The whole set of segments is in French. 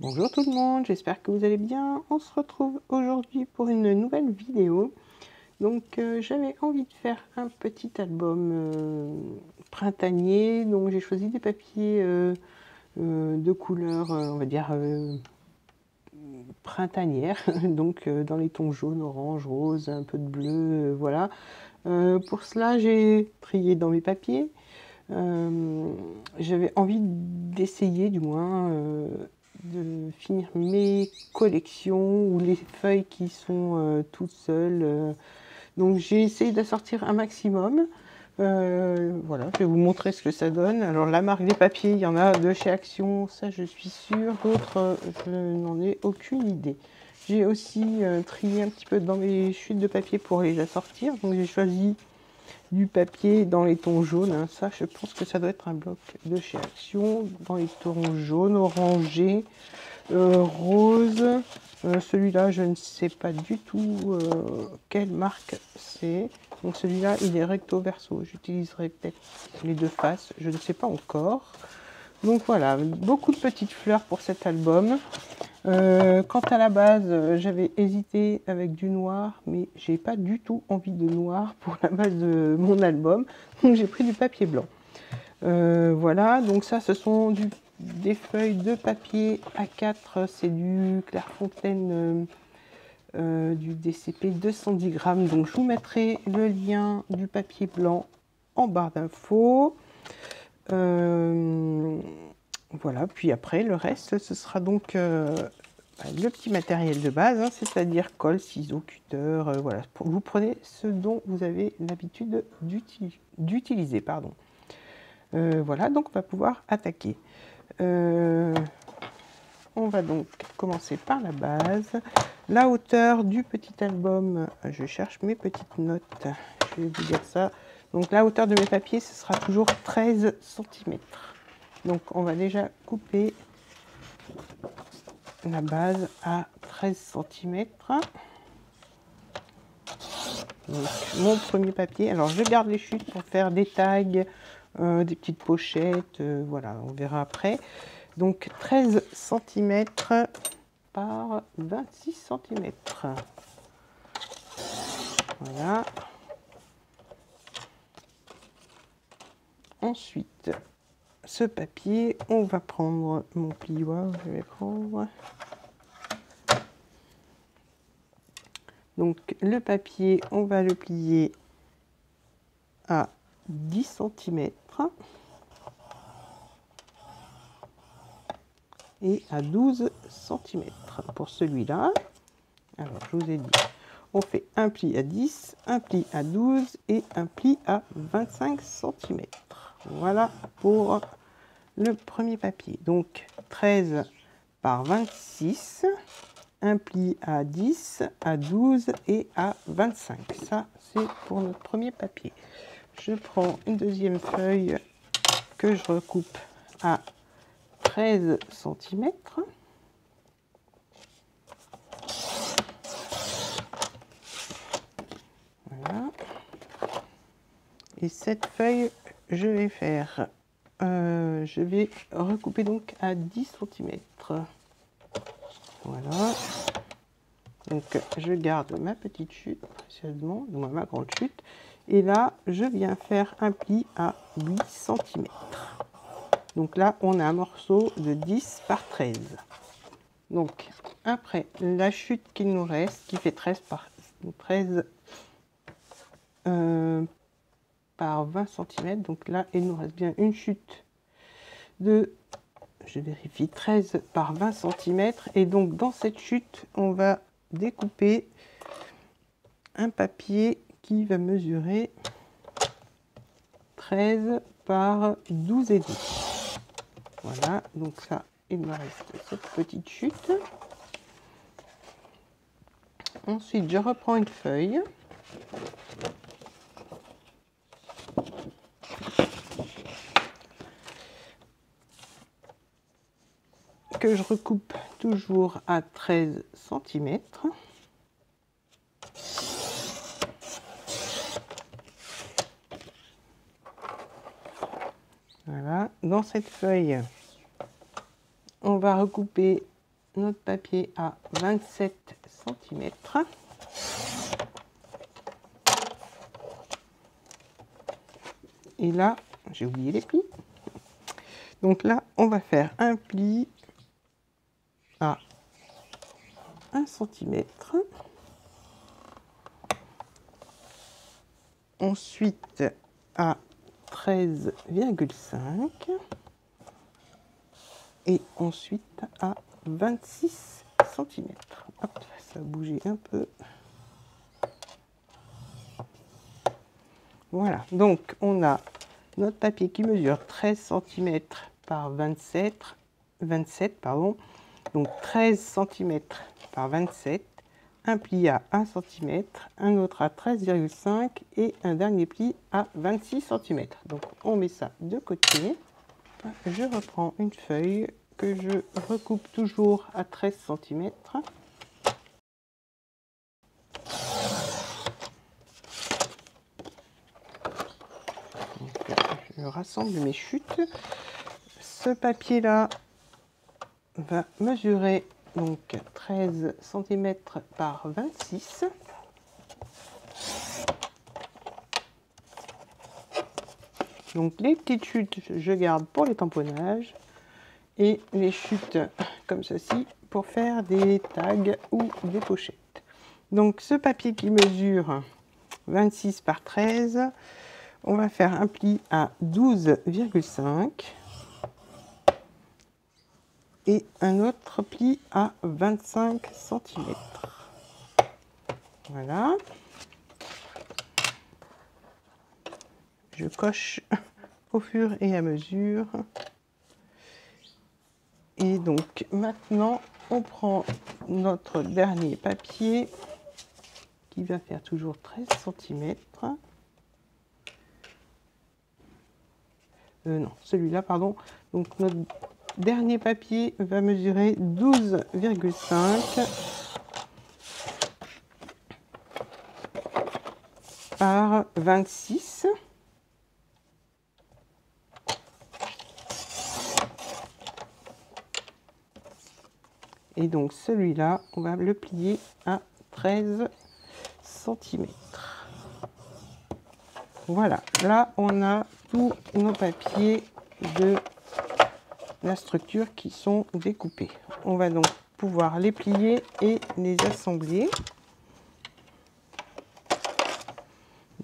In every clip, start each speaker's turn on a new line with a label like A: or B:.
A: Bonjour tout le monde, j'espère que vous allez bien. On se retrouve aujourd'hui pour une nouvelle vidéo. Donc j'avais envie de faire un petit album printanier. Donc j'ai choisi des papiers de couleur, on va dire printanière. Donc dans les tons jaune, orange, rose, un peu de bleu, voilà. Pour cela j'ai trié dans mes papiers. J'avais envie d'essayer du moins de finir mes collections ou les feuilles qui sont toutes seules. Donc j'ai essayé d'assortir un maximum. Voilà, je vais vous montrer ce que ça donne. Alors la marque des papiers, il y en a de chez Action, ça je suis sûre. D'autres, je n'en ai aucune idée. J'ai aussi trié un petit peu dans mes chutes de papier pour les assortir. Donc j'ai choisi du papier dans les tons jaunes, hein. Ça je pense que ça doit être un bloc de chez Action, dans les tons jaunes, orangé, rose. Celui-là je ne sais pas du tout quelle marque c'est. Donc celui-là il est recto verso, j'utiliserai peut-être les deux faces, je ne sais pas encore. Donc voilà, beaucoup de petites fleurs pour cet album. Quant à la base, j'avais hésité avec du noir, mais j'ai pas du tout envie de noir pour la base de mon album, donc j'ai pris du papier blanc. Voilà, donc ça ce sont des feuilles de papier A4, c'est du Clairefontaine, du DCP 210 grammes, donc je vous mettrai le lien du papier blanc en barre d'infos. Voilà, puis après le reste ce sera donc le petit matériel de base, hein, c'est-à-dire colle, ciseaux, cutter, voilà. Vous prenez ce dont vous avez l'habitude d'utiliser. Voilà, donc on va pouvoir attaquer. On va donc commencer par la base. La hauteur du petit album, je cherche mes petites notes, je vais vous dire ça. Donc la hauteur de mes papiers, ce sera toujours 13 cm. Donc on va déjà couper la base à 13 cm. Donc, mon premier papier, alors je garde les chutes pour faire des tags, des petites pochettes, voilà, on verra après. Donc 13 cm par 26 cm. Voilà. Ensuite, ce papier, on va prendre mon plioir, je vais prendre. Donc le papier, on va le plier à 10 cm et à 12 cm pour celui-là. Alors je vous ai dit, on fait un pli à 10, un pli à 12 et un pli à 25 cm. Voilà pour le premier papier. Donc 13 par 26, un pli à 10, à 12 et à 25. Ça, c'est pour notre premier papier. Je prends une deuxième feuille que je recoupe à 13 cm. Voilà. Et cette feuille, je vais faire, je vais recouper donc à 10 cm. Voilà. Donc je garde ma petite chute précieusement, ma grande chute. Et là, je viens faire un pli à 8 cm. Donc là, on a un morceau de 10 par 13. Donc après, la chute qu'il nous reste, qui fait 13 par 20 cm. Donc là, il nous reste bien une chute de, je vérifie, 13 par 20 cm. Et donc dans cette chute, on va découper un papier qui va mesurer 13 par 12 et demi. Voilà, donc ça, il me reste cette petite chute. Ensuite, je reprends une feuille. Que je recoupe toujours à 13 cm. Voilà, dans cette feuille, on va recouper notre papier à 27 cm. Et là, j'ai oublié les plis. Donc là, on va faire un pli à 1 cm. Ensuite à 13,5 et ensuite à 26 cm. Hop, ça a bougé un peu. Voilà, donc on a notre papier qui mesure 13 cm par 27, pardon, donc 13 cm par 27, un pli à 1 cm, un autre à 13,5 et un dernier pli à 26 cm. Donc on met ça de côté. Je reprends une feuille que je recoupe toujours à 13 cm. Je rassemble mes chutes. Ce papier là va mesurer donc 13 cm par 26. Donc les petites chutes, je garde pour les tamponnages et les chutes comme ceci pour faire des tags ou des pochettes. Donc ce papier qui mesure 26 par 13, on va faire un pli à 12,5 et un autre pli à 25 cm. Voilà. Je coche au fur et à mesure. Et donc maintenant, on prend notre dernier papier qui va faire toujours 13 cm. Non, celui-là, pardon. Donc notre dernier papier va mesurer 12,5 par 26. Et donc celui-là, on va le plier à 13 cm. Voilà, là on a tous nos papiers de la structure qui sont découpés. On va donc pouvoir les plier et les assembler.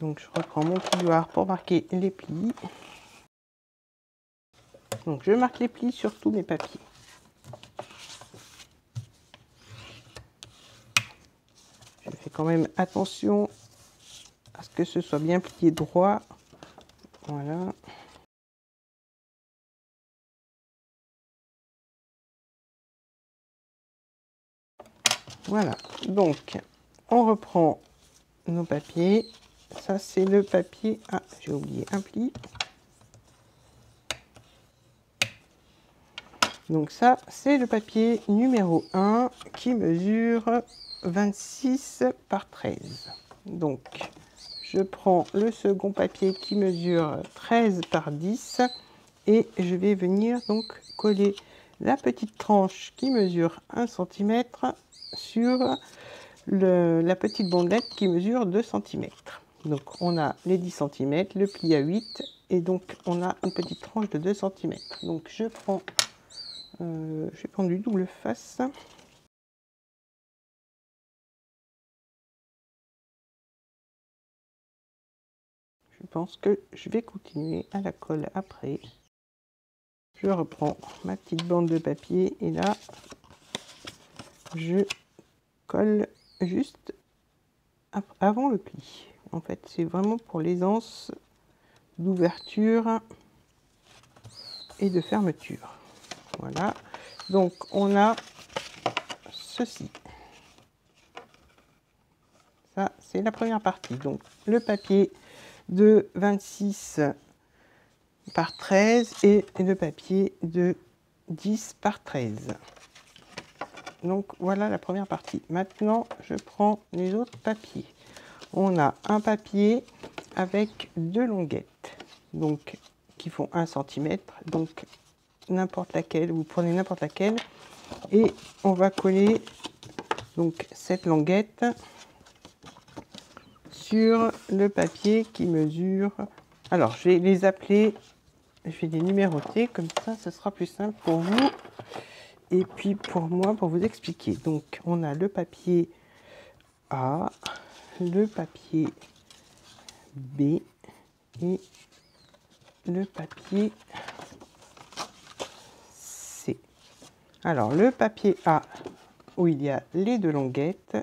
A: Donc je reprends mon plioir pour marquer les plis. Donc je marque les plis sur tous mes papiers. Je fais quand même attention à ce que ce soit bien plié droit. Voilà. Voilà, donc on reprend nos papiers. Ça c'est le papier. Ah, j'ai oublié un pli. Donc ça c'est le papier numéro 1 qui mesure 26 par 13. Donc je prends le second papier qui mesure 13 par 10 et je vais venir donc coller la petite tranche qui mesure 1 cm sur la petite bandelette qui mesure 2 cm. Donc on a les 10 cm, le pli à 8 et donc on a une petite tranche de 2 cm. Donc je vais prendre du double face. Je pense que je vais continuer à la colle après. Je reprends ma petite bande de papier et là, je colle juste avant le pli. En fait, c'est vraiment pour l'aisance d'ouverture et de fermeture. Voilà. Donc, on a ceci. Ça, c'est la première partie. Donc, le papier de 26 par 13 et le papier de 10 par 13. Donc voilà la première partie. Maintenant je prends les autres papiers. On a un papier avec deux longuettes donc qui font 1 cm. Donc n'importe laquelle, vous prenez n'importe laquelle. Et on va coller donc cette languette sur le papier qui mesure. Alors, je vais les appeler, je vais les numéroter, comme ça, ce sera plus simple pour vous. Et puis pour moi, pour vous expliquer. Donc, on a le papier A, le papier B et le papier C. Alors, le papier A, où il y a les deux languettes,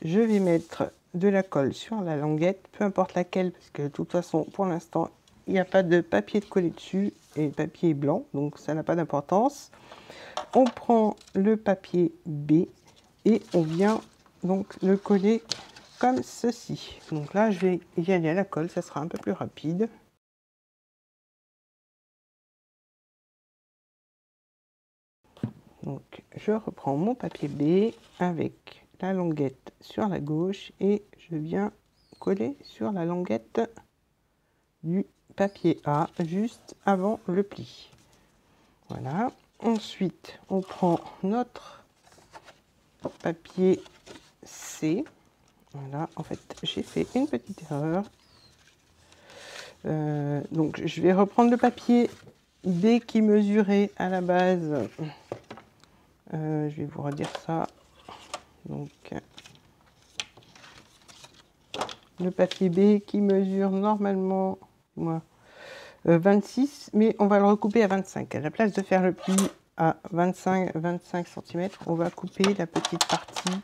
A: je vais mettre de la colle sur la languette, peu importe laquelle, parce que de toute façon, pour l'instant, il n'y a pas de papier de coller dessus et papier blanc, donc ça n'a pas d'importance. On prend le papier B et on vient donc le coller comme ceci. Donc là, je vais y aller à la colle, ça sera un peu plus rapide. Donc, je reprends mon papier B avec la languette sur la gauche et je viens coller sur la languette du papier A juste avant le pli. Voilà. Ensuite, on prend notre papier C. Voilà. En fait, j'ai fait une petite erreur. Donc, je vais reprendre le papier B qui mesurait à la base. Je vais vous redire ça. Donc, le papier B qui mesure normalement 26, mais on va le recouper à 25. À la place de faire le pli à 25 cm, on va couper la petite partie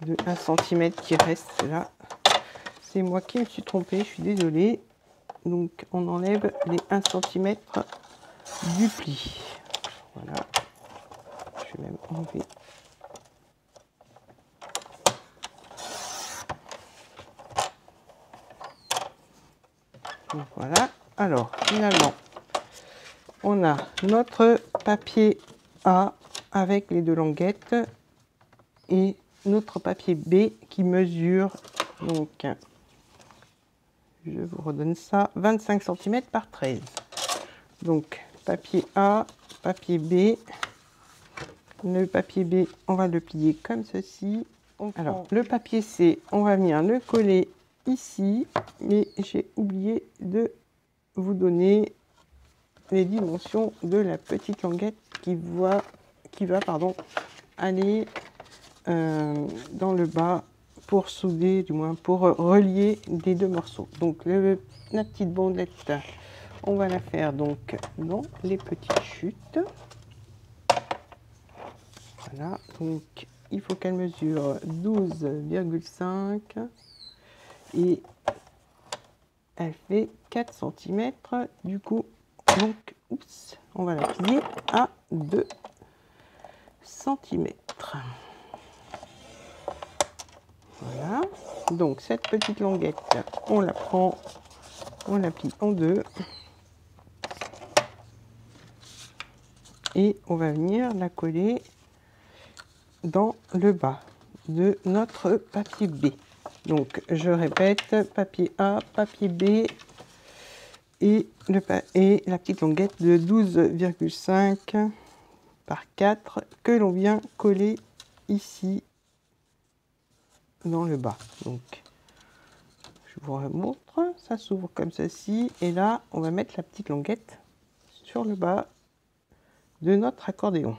A: de 1 cm qui reste là. C'est moi qui me suis trompée, je suis désolée. Donc on enlève les 1 cm du pli. Voilà. Je vais même enlever. Donc voilà. Alors finalement, on a notre papier A avec les deux languettes et notre papier B qui mesure, donc je vous redonne ça, 25 cm par 13. Donc papier A, papier B. Le papier B, on va le plier comme ceci. Alors le papier C, on va venir le coller ici, mais j'ai oublié de vous donner les dimensions de la petite languette qui va aller dans le bas pour souder, du moins pour relier les deux morceaux. Donc la petite bandelette, on va la faire donc dans les petites chutes. Voilà, donc il faut qu'elle mesure 12,5 et elle fait 4 cm. Du coup, donc, oups, on va la plier à 2 cm. Voilà, donc cette petite languette, on la prend, on la plie en deux et on va venir la coller dans le bas de notre papier B. Donc je répète, papier A, papier B et la petite languette de 12,5 par 4 que l'on vient coller ici dans le bas. Donc je vous remontre, ça s'ouvre comme ceci et là on va mettre la petite languette sur le bas de notre accordéon.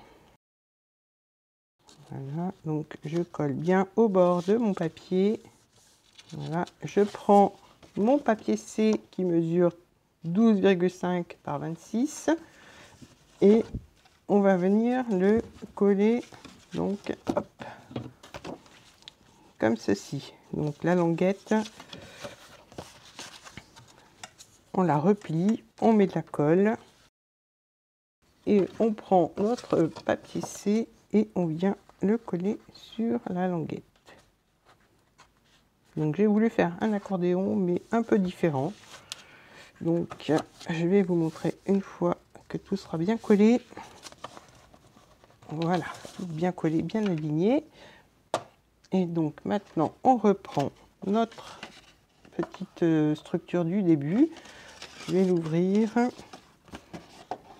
A: Voilà, donc je colle bien au bord de mon papier. Voilà, je prends mon papier C qui mesure 12,5 par 26 et on va venir le coller donc hop, comme ceci. Donc la languette, on la replie, on met de la colle et on prend notre papier C et on vient le coller sur la languette. Donc j'ai voulu faire un accordéon mais un peu différent. Donc je vais vous montrer une fois que tout sera bien collé. Voilà, bien collé, bien aligné. Et donc maintenant on reprend notre petite structure du début. Je vais l'ouvrir.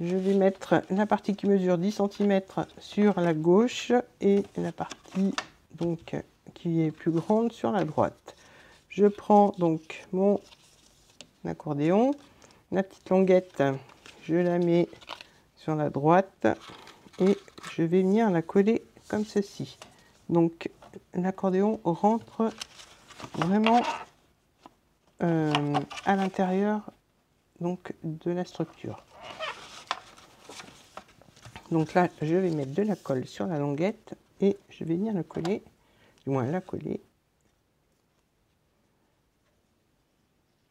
A: je vais mettre la partie qui mesure 10 cm sur la gauche et la partie donc qui est plus grande sur la droite. Je prends donc mon accordéon, la petite languette, je la mets sur la droite et je vais venir la coller comme ceci. Donc l'accordéon rentre vraiment à l'intérieur donc de la structure. Donc là, je vais mettre de la colle sur la languette et je vais venir la coller, du moins la coller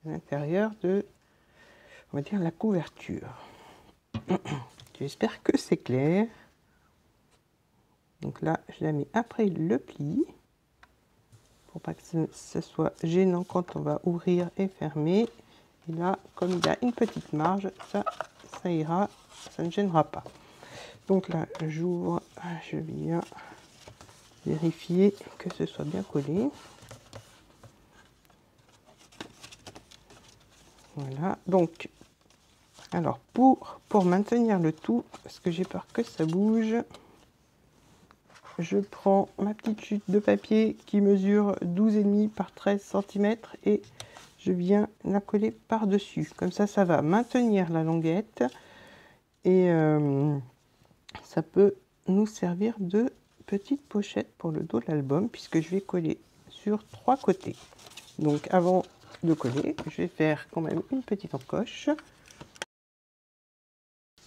A: à l'intérieur de, on va dire, la couverture. J'espère que c'est clair. Donc là, je la mets après le pli pour pas que ce soit gênant quand on va ouvrir et fermer. Et là, comme il y a une petite marge, ça ira, ça ne gênera pas. Donc là, j'ouvre, je viens vérifier que ce soit bien collé. Voilà, donc, alors pour maintenir le tout, parce que j'ai peur que ça bouge, je prends ma petite chute de papier qui mesure 12,5 par 13 cm et je viens la coller par-dessus. Comme ça va maintenir la languette et ça peut nous servir de petite pochette pour le dos de l'album puisque je vais coller sur 3 côtés. Donc avant de coller, je vais faire quand même une petite encoche.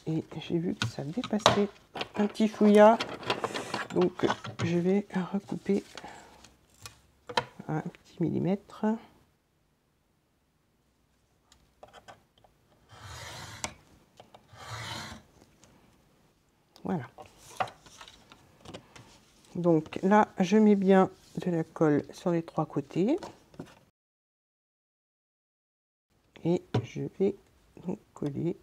A: Et j'ai vu que ça dépassait un petit fouillat. Donc je vais recouper un petit millimètre. Voilà. Donc là, je mets bien de la colle sur les 3 côtés. Et je vais donc coller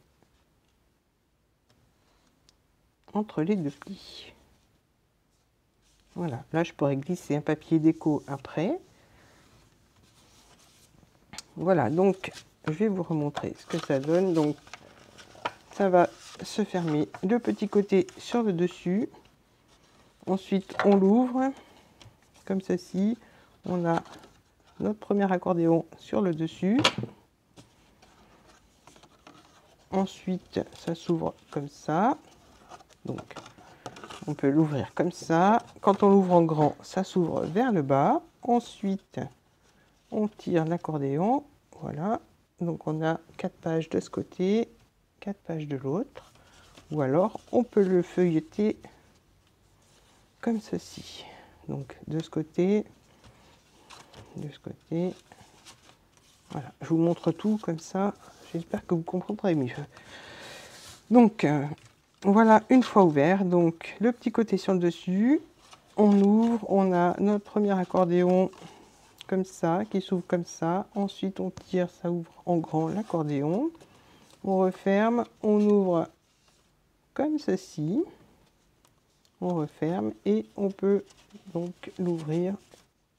A: entre les 2 plis. Voilà, là je pourrais glisser un papier déco après. Voilà, donc je vais vous remontrer ce que ça donne. Donc ça va se fermer le petit côté sur le dessus. Ensuite on l'ouvre comme ceci. On a notre premier accordéon sur le dessus. Ensuite ça s'ouvre comme ça. Donc on peut l'ouvrir comme ça. Quand on l'ouvre en grand, ça s'ouvre vers le bas. Ensuite on tire l'accordéon. Voilà. Donc on a 4 pages de ce côté, 4 pages de l'autre. Ou alors on peut le feuilleter comme ceci. Donc de ce côté, de ce côté. Voilà, je vous montre tout comme ça. J'espère que vous comprendrez mieux. Donc voilà, une fois ouvert, donc le petit côté sur le dessus, on ouvre, on a notre premier accordéon comme ça, qui s'ouvre comme ça. Ensuite on tire, ça ouvre en grand l'accordéon. On referme, on ouvre comme ceci. On referme et on peut donc l'ouvrir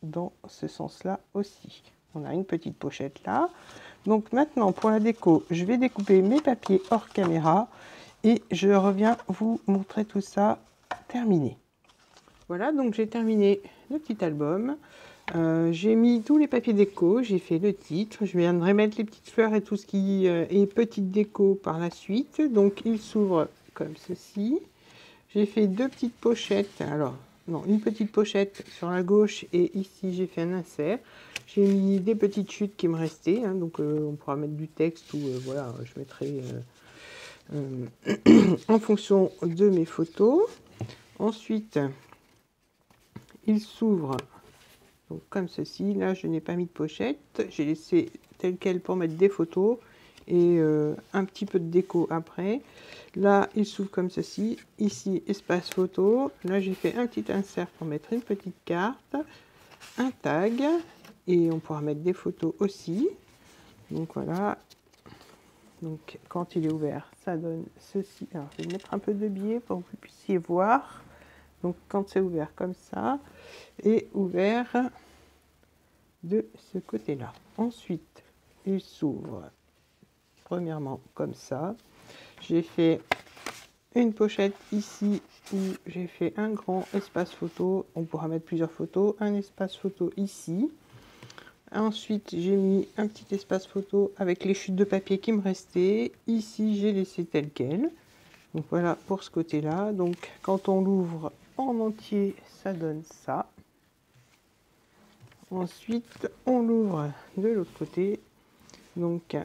A: dans ce sens-là aussi. On a une petite pochette là. Donc maintenant pour la déco, je vais découper mes papiers hors caméra et je reviens vous montrer tout ça terminé. Voilà, donc j'ai terminé le petit album. J'ai mis tous les papiers déco, j'ai fait le titre, je viendrai mettre les petites fleurs et tout ce qui est petite déco par la suite. Donc il s'ouvre comme ceci. J'ai fait 2 petites pochettes, alors non, une petite pochette sur la gauche et ici j'ai fait un insert. J'ai mis des petites chutes qui me restaient, hein, donc on pourra mettre du texte ou voilà, je mettrai en fonction de mes photos. Ensuite, il s'ouvre donc comme ceci. Là, je n'ai pas mis de pochette, j'ai laissé tel quel pour mettre des photos et un petit peu de déco après. Là, il s'ouvre comme ceci. Ici, espace photo. Là, j'ai fait un petit insert pour mettre une petite carte, un tag et on pourra mettre des photos aussi. Donc voilà. Donc quand il est ouvert, ça donne ceci. Alors, je vais mettre un peu de biais pour que vous puissiez voir. Donc quand c'est ouvert comme ça et ouvert de ce côté-là. Ensuite, il s'ouvre premièrement comme ça. J'ai fait une pochette ici où j'ai fait un grand espace photo. On pourra mettre plusieurs photos. Un espace photo ici. Ensuite, j'ai mis un petit espace photo avec les chutes de papier qui me restaient. Ici, j'ai laissé tel quel. Donc voilà pour ce côté-là. Donc quand on l'ouvre en entier, ça donne ça. Ensuite, on l'ouvre de l'autre côté. Donc,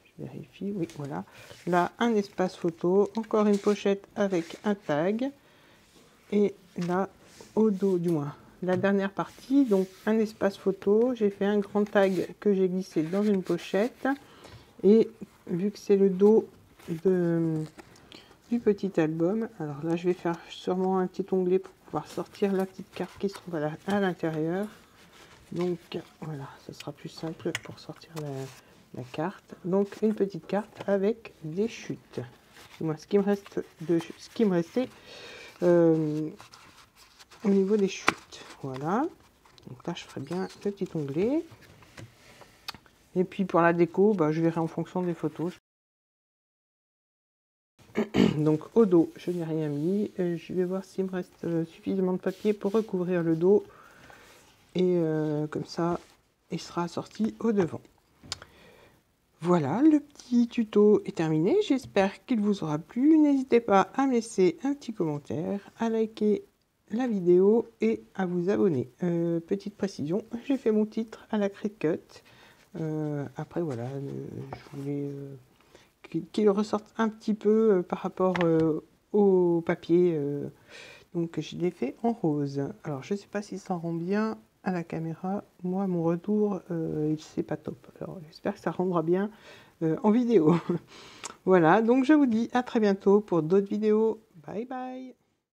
A: je vérifie, oui, voilà. Là, un espace photo, encore une pochette avec un tag. Et là, au dos, du moins, la dernière partie, donc un espace photo. J'ai fait un grand tag que j'ai glissé dans une pochette. Et vu que c'est le dos du petit album, alors là, je vais faire sûrement un petit onglet pour pouvoir sortir la petite carte qui se trouve à l'intérieur. Donc voilà, ce sera plus simple pour sortir la carte. Donc une petite carte avec des chutes. Moi, ce qui me restait au niveau des chutes. Voilà. Donc là, je ferai bien le petit onglet. Et puis pour la déco, bah, je verrai en fonction des photos. Donc au dos, je n'ai rien mis. Je vais voir s'il me reste suffisamment de papier pour recouvrir le dos. Et comme ça, il sera sorti au devant. Voilà, le petit tuto est terminé. J'espère qu'il vous aura plu. N'hésitez pas à me laisser un petit commentaire, à liker la vidéo et à vous abonner. Petite précision, j'ai fait mon titre à la Cricut. Après, voilà, je voulais qu'il ressorte un petit peu par rapport au papier. Donc, je l'ai fait en rose. Alors, je ne sais pas si ça rend bien à la caméra. Moi, mon retour, c'est pas top. Alors, j'espère que ça rendra bien en vidéo. Voilà, donc je vous dis à très bientôt pour d'autres vidéos. Bye bye!